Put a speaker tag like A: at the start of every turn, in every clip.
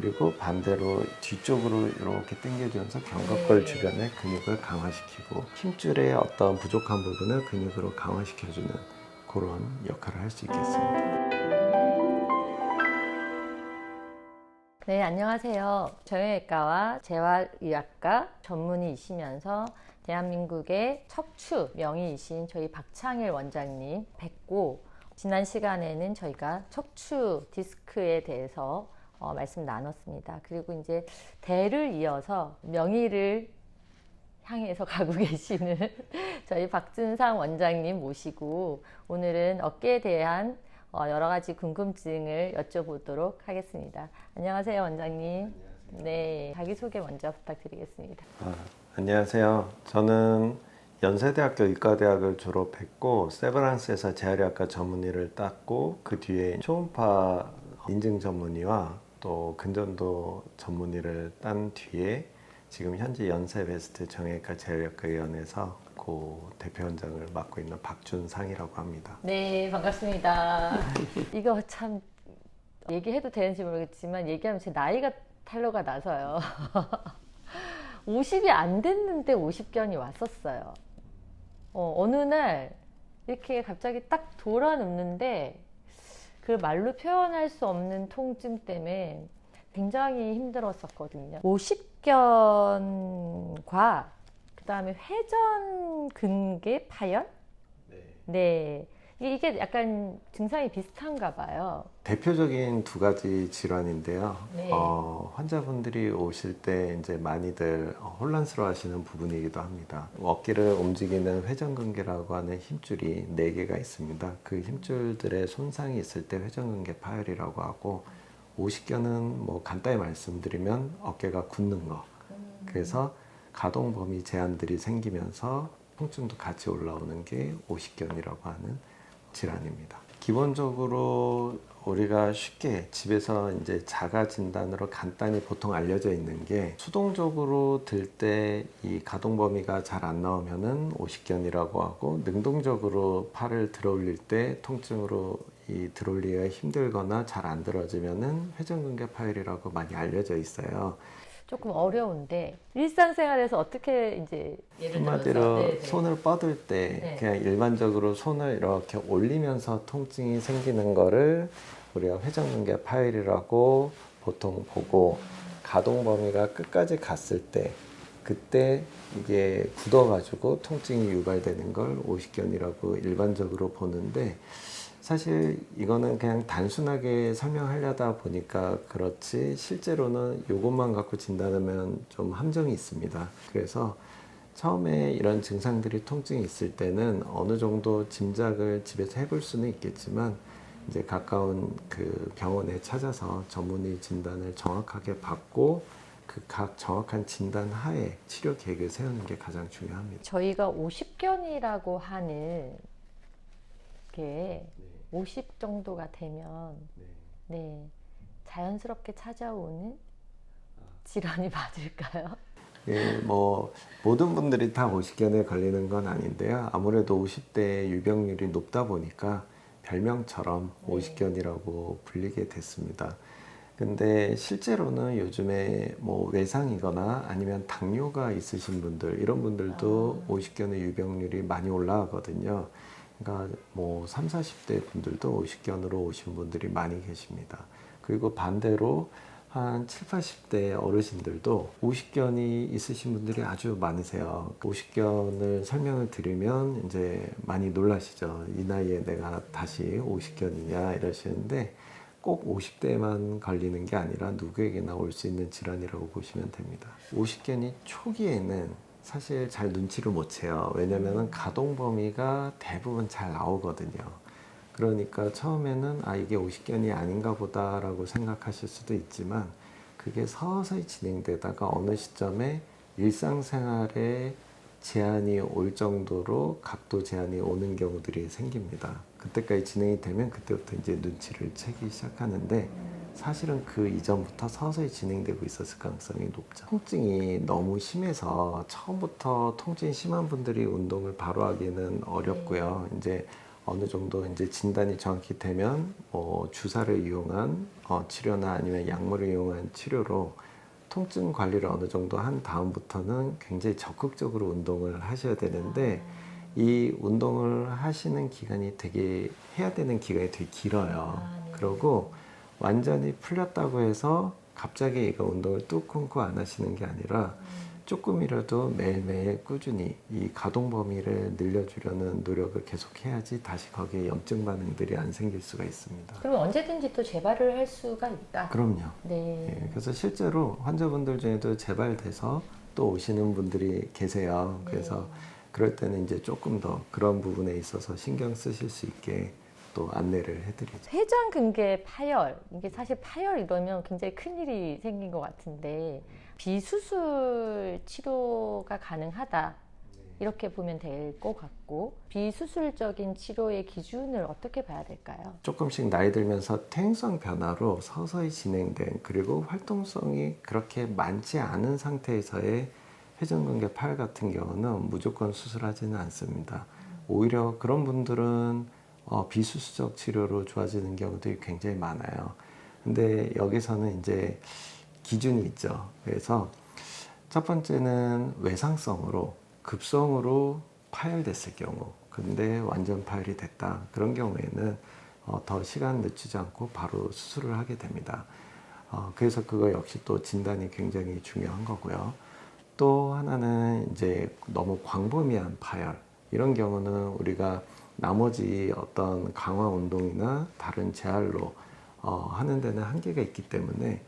A: 그리고 반대로 뒤쪽으로 이렇게 당겨주면서 견갑골 주변의 근육을 강화시키고 힘줄의 어떤 부족한 부분을 근육으로 강화시켜주는 그런 역할을 할 수 있겠습니다.
B: 네, 안녕하세요. 정형외과와 재활의학과 전문의이시면서 대한민국의 척추 명의이신 저희 박창일 원장님 뵙고, 지난 시간에는 저희가 척추 디스크에 대해서 말씀 나눴습니다. 그리고 이제 대를 이어서 명의를 향해서 가고 계시는 저희 박준상 원장님 모시고 오늘은 어깨에 대한 여러 가지 궁금증을 여쭤보도록 하겠습니다. 안녕하세요, 원장님. 안녕하세요. 네, 자기소개 먼저 부탁드리겠습니다.
A: 안녕하세요. 저는 연세대학교 의과대학을 졸업했고 세브란스에서 재활의학과 전문의를 땄고 그 뒤에 초음파 인증 전문의와 또 근전도 전문의를 딴 뒤에 지금 현재 연세베스트 정형외과 재활의학과위원회에서 그 대표원장을 맡고 있는 박준상이라고 합니다.
B: 네, 반갑습니다. 이거 참 얘기해도 되는지 모르겠지만 얘기하면 제 나이가 탄로가 나서요. 50이 안 됐는데 50견이 왔었어요. 어느 날 이렇게 갑자기 딱 돌아눕는데 그 말로 표현할 수 없는 통증 때문에 굉장히 힘들었었거든요. 50견과 그 다음에 회전근개 파열? 네. 이게 약간 증상이 비슷한가 봐요.
A: 대표적인 두 가지 질환인데요.
B: 네.
A: 환자분들이 오실 때 이제 많이들 혼란스러워 하시는 부분이기도 합니다. 어깨를 움직이는 회전근개라고 하는 힘줄이 4개가 있습니다. 그 힘줄들의 손상이 있을 때 회전근개 파열이라고 하고, 오십견은 뭐 간단히 말씀드리면 어깨가 굳는 거. 그래서 가동 범위 제한들이 생기면서 통증도 같이 올라오는 게 오십견이라고 하는 질환입니다. 기본적으로 우리가 쉽게 집에서 이제 자가 진단으로 간단히 보통 알려져 있는 게, 수동적으로 들 때 이 가동 범위가 잘 안 나오면은 오십견이라고 하고, 능동적으로 팔을 들어 올릴 때 통증으로 이 들어 올리기가 힘들거나 잘 안 들어지면은 회전근개 파열이라고 많이 알려져 있어요.
B: 조금 어려운데 일상생활에서 어떻게 이제 예를
A: 한마디로
B: 들어서
A: 손을 뻗을 때
B: 네.
A: 그냥 일반적으로 손을 이렇게 올리면서 통증이 생기는 거를 우리가 회전근개 파열이라고 보통 보고, 가동 범위가 끝까지 갔을 때 그때 이게 굳어가지고 통증이 유발되는 걸 오십견이라고 일반적으로 보는데, 사실 이거는 그냥 단순하게 설명하려다 보니까 그렇지 실제로는 이것만 갖고 진단하면 좀 함정이 있습니다. 그래서 처음에 이런 증상들이 통증이 있을 때는 어느 정도 짐작을 집에서 해볼 수는 있겠지만, 이제 가까운 그 병원에 찾아서 전문의 진단을 정확하게 받고 그 각 정확한 진단 하에 치료 계획을 세우는 게 가장 중요합니다.
B: 저희가 50견이라고 하는 게 50 정도가 되면 네, 자연스럽게 찾아오는 질환이 맞을까요?
A: 예, 뭐 모든 분들이 다 오십견에 걸리는 건 아닌데요. 아무래도 50대 유병률이 높다 보니까 별명처럼 오십견이라고 불리게 됐습니다. 근데 실제로는 요즘에 뭐 외상이거나 아니면 당뇨가 있으신 분들, 이런 분들도 오십견의 유병률이 많이 올라가거든요. 그러니까 뭐 30, 40대 분들도 오십견으로 오신 분들이 많이 계십니다. 그리고 반대로 한 7, 80대 어르신들도 오십견이 있으신 분들이 아주 많으세요. 오십견을 설명을 드리면 이제 많이 놀라시죠. 이 나이에 내가 다시 오십견이냐 이러시는데, 꼭 50대만 걸리는 게 아니라 누구에게나 올 수 있는 질환이라고 보시면 됩니다. 오십견이 초기에는 사실 잘 눈치를 못 채요. 왜냐면은 가동 범위가 대부분 잘 나오거든요. 그러니까 처음에는 이게 오십견이 아닌가 보다라고 생각하실 수도 있지만, 그게 서서히 진행되다가 어느 시점에 일상생활에 제한이 올 정도로 각도 제한이 오는 경우들이 생깁니다. 그때까지 진행이 되면 그때부터 이제 눈치를 채기 시작하는데, 사실은 그 이전부터 서서히 진행되고 있었을 가능성이 높죠. 통증이 너무 심해서 처음부터 통증이 심한 분들이 운동을 바로 하기는 어렵고요. 이제 어느 정도 이제 진단이 정확히 되면 주사를 이용한 치료나 아니면 약물을 이용한 치료로 통증 관리를 어느 정도 한 다음부터는 굉장히 적극적으로 운동을 하셔야 되는데 이 운동을 하시는 기간이 되게 해야 되는 기간이 되게 길어요.
B: 네.
A: 그리고 완전히 풀렸다고 해서 갑자기 이거 운동을 뚝 끊고 안 하시는 게 아니라 조금이라도 매일매일 꾸준히 이 가동 범위를 늘려주려는 노력을 계속 해야지 다시 거기에 염증 반응들이 안 생길 수가 있습니다.
B: 그럼 언제든지 또 재발을 할 수가 있다.
A: 그럼요.
B: 네.
A: 예, 그래서 실제로 환자분들 중에도 재발돼서 또 오시는 분들이 계세요. 그래서 그럴 때는 이제 조금 더 그런 부분에 있어서 신경 쓰실 수 있게 또 안내를 해드리죠.
B: 회전근개 파열, 이게 사실 파열 이러면 굉장히 큰일이 생긴 것 같은데 비수술 치료가 가능하다 이렇게 보면 될 것 같고, 비수술적인 치료의 기준을 어떻게 봐야 될까요?
A: 조금씩 나이 들면서 퇴행성 변화로 서서히 진행된, 그리고 활동성이 그렇게 많지 않은 상태에서의 회전근개 파열 같은 경우는 무조건 수술하지는 않습니다. 오히려 그런 분들은 비수술적 치료로 좋아지는 경우들이 굉장히 많아요. 근데 여기서는 이제 기준이 있죠. 그래서 첫 번째는 외상성으로 급성으로 파열됐을 경우, 근데 완전 파열이 됐다, 그런 경우에는 더 시간 늦추지 않고 바로 수술을 하게 됩니다. 그래서 그거 역시 또 진단이 굉장히 중요한 거고요. 또 하나는 이제 너무 광범위한 파열, 이런 경우는 우리가 나머지 어떤 강화 운동이나 다른 재활로 하는 데는 한계가 있기 때문에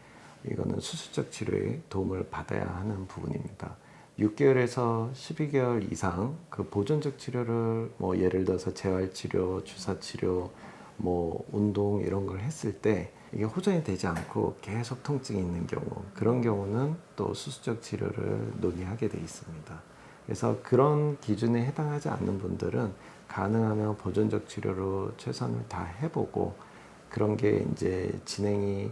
A: 이거는 수술적 치료에 도움을 받아야 하는 부분입니다. 6개월에서 12개월 이상 그 보존적 치료를 뭐 예를 들어서 재활치료, 주사치료, 뭐 운동 이런 걸 했을 때 이게 호전이 되지 않고 계속 통증이 있는 경우, 그런 경우는 또 수술적 치료를 논의하게 돼 있습니다. 그래서 그런 기준에 해당하지 않는 분들은 가능하면 보존적 치료로 최선을 다 해보고, 그런 게 이제 진행이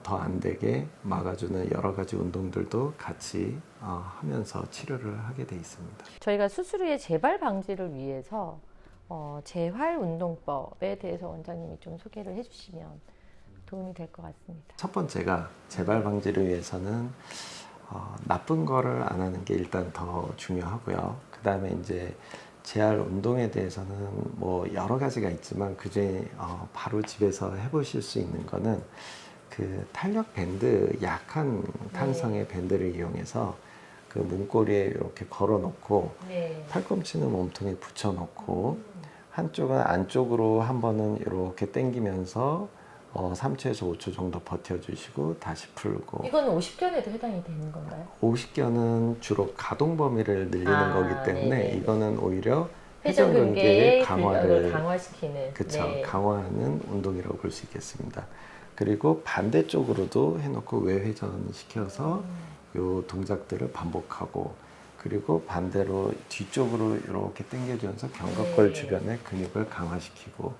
A: 더 안 되게 막아주는 여러 가지 운동들도 같이 하면서 치료를 하게 돼 있습니다.
B: 저희가 수술 후의 재발 방지를 위해서 재활 운동법에 대해서 원장님이 좀 소개를 해주시면 도움이 될 것 같습니다.
A: 첫 번째가 재발 방지를 위해서는 나쁜 거를 안 하는 게 일단 더 중요하고요. 그 다음에 이제 재활 운동에 대해서는 뭐 여러 가지가 있지만 그중에 바로 집에서 해보실 수 있는 거는 그 탄력 밴드, 약한 탄성의 밴드를 이용해서 그 문고리에 이렇게 걸어 놓고 팔꿈치는 몸통에 붙여 놓고 한쪽은 안쪽으로 한 번은 이렇게 당기면서 3초에서 5초 정도 버텨주시고 다시 풀고.
B: 이건 50견에도 해당이 되는 건가요?
A: 50견은 주로 가동 범위를 늘리는 거기 때문에
B: 네네.
A: 이거는 오히려
B: 회전근개의
A: 회전근개의 강화를
B: 강화시키는.
A: 그쵸,
B: 네.
A: 강화하는 운동이라고 볼 수 있겠습니다. 그리고 반대쪽으로도 해놓고 외회전시켜서 요 동작들을 반복하고, 그리고 반대로 뒤쪽으로 이렇게 당겨주면서 견갑골 주변의 근육을 강화시키고,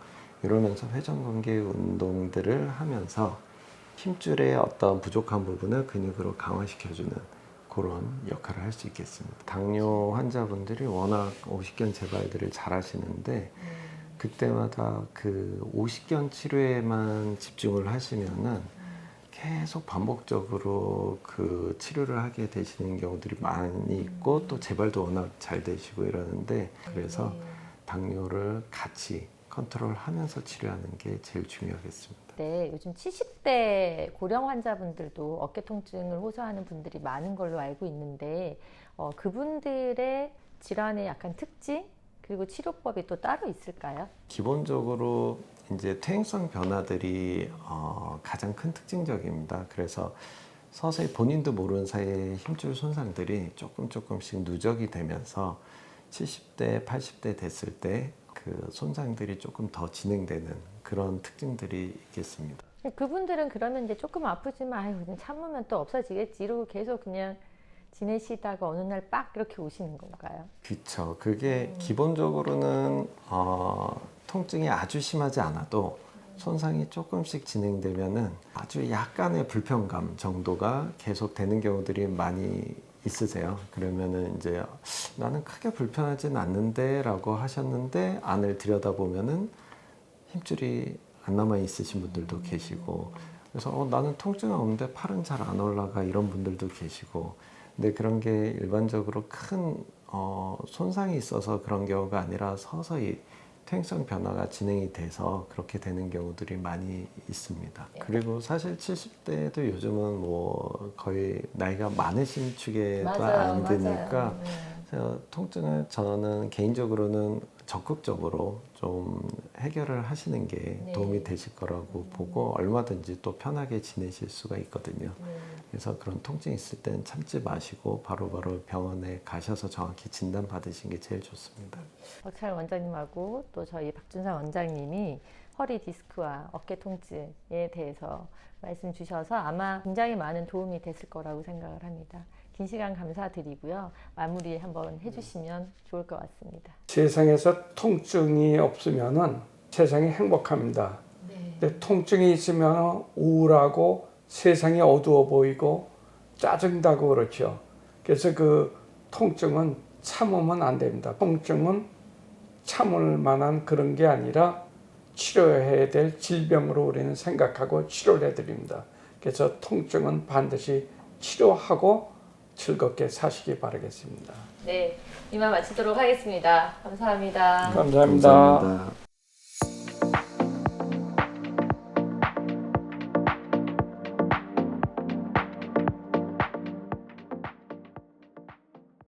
A: 이러면서 회전근개 운동들을 하면서 힘줄의 어떤 부족한 부분을 근육으로 강화시켜주는 그런 역할을 할 수 있겠습니다. 당뇨 환자분들이 워낙 오십견 재발들을 잘 하시는데 그때마다 그 오십견 치료에만 집중을 하시면은 계속 반복적으로 그 치료를 하게 되시는 경우들이 많이 있고, 또 재발도 워낙 잘 되시고 이러는데, 그래서 당뇨를 같이 컨트롤하면서 치료하는 게 제일 중요하겠습니다.
B: 네, 요즘 70대 고령 환자분들도 어깨 통증을 호소하는 분들이 많은 걸로 알고 있는데 그분들의 질환의 약간 특징 그리고 치료법이 또 따로 있을까요?
A: 기본적으로 이제 퇴행성 변화들이 가장 큰 특징적입니다. 그래서 서서히 본인도 모르는 사이에 힘줄 손상들이 조금씩 누적이 되면서 70대, 80대 됐을 때 그 손상들이 조금 더 진행되는 그런 특징들이 있겠습니다.
B: 그분들은 그러면 이제 조금 아프지만 아유 그냥 참으면 또 없어지겠지 이러고 계속 그냥 지내시다가 어느 날 빡 이렇게 오시는 건가요?
A: 그렇죠. 그게 기본적으로는 통증이 아주 심하지 않아도 손상이 조금씩 진행되면은 아주 약간의 불편감 정도가 계속 되는 경우들이 많이 있으세요. 그러면은 이제 나는 크게 불편하진 않는데라고 하셨는데 안을 들여다보면은 힘줄이 안 남아 있으신 분들도 계시고, 그래서 나는 통증은 없는데 팔은 잘 안 올라가 이런 분들도 계시고, 근데 그런 게 일반적으로 큰 손상이 있어서 그런 경우가 아니라 서서히 퇴행성 변화가 진행이 돼서 그렇게 되는 경우들이 많이 있습니다. 그리고 사실 70대도 요즘은 뭐 거의 나이가 많으신 축에도 안 드니까 그래서 통증을 저는 개인적으로는 적극적으로 좀 해결을 하시는 게
B: 네.
A: 도움이 되실 거라고 보고 얼마든지 또 편하게 지내실 수가 있거든요.
B: 네.
A: 그래서 그런 통증이 있을 때는 참지 마시고 바로바로 병원에 가셔서 정확히 진단 받으신 게 제일 좋습니다.
B: 박찬 원장님하고 또 저희 박준상 원장님이 허리 디스크와 어깨 통증에 대해서 말씀 주셔서 아마 굉장히 많은 도움이 됐을 거라고 생각을 합니다. 긴 시간 감사드리고요. 마무리 한번 해주시면 좋을 것 같습니다.
C: 세상에서 통증이 없으면은 세상이 행복합니다. 근데 통증이 있으면 우울하고 세상이 어두워 보이고 짜증나고 그렇죠. 그래서 그 통증은 참으면 안 됩니다. 통증은 참을 만한 그런 게 아니라 치료해야 될 질병으로 우리는 생각하고 치료를 해드립니다. 그래서 통증은 반드시 치료하고 즐겁게 사시기 바라겠습니다.
B: 네, 이만 마치도록 하겠습니다. 감사합니다.
C: 감사합니다.
A: 감사합니다.